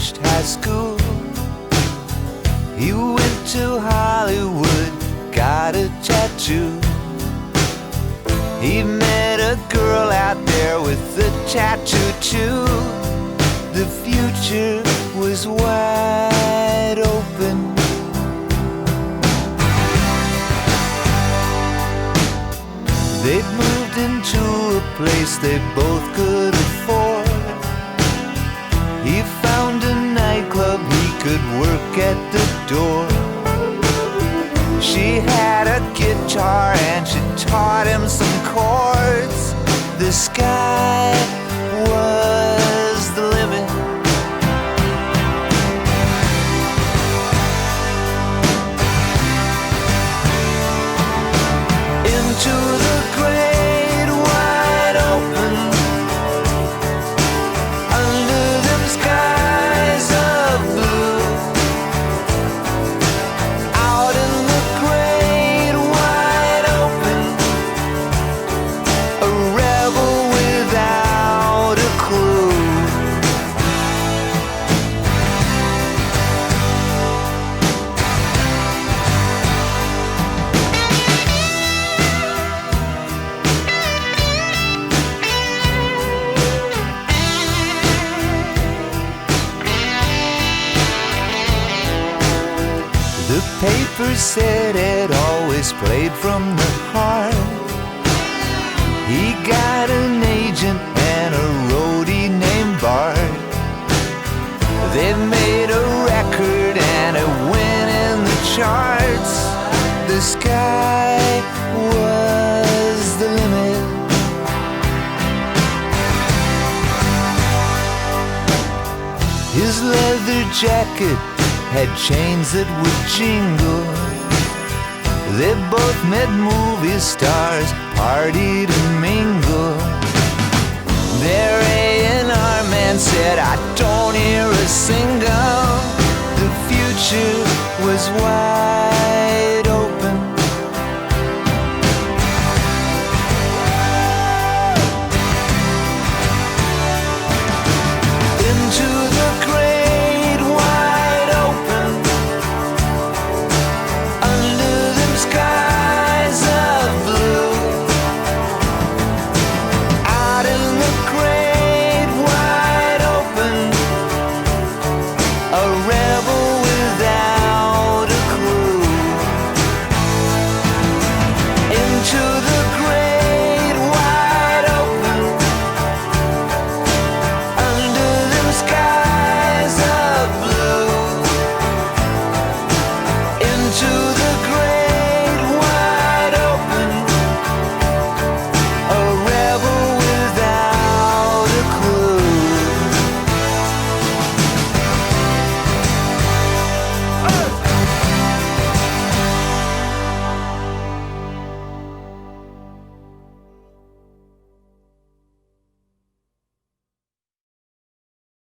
finished high school. He went to Hollywood, got a tattoo. He met a girl out there with a tattoo too. The future was wide open. They'd moved into a place they both could afford. He found a nightclub he could work at the door. She had a guitar and she taught him some chords. The sky was the limit. Into the great wide open, under them skies of blue. Out in the great wide open, a rebel without a clue. The paper said it always played from the heart. He got an agent and a roadie named Bart. They made a record and it went in the charts. The sky was the limit. His leather jacket had chains that would jingle. They both met movie stars, partied and mingled. Their A&R man said, I don't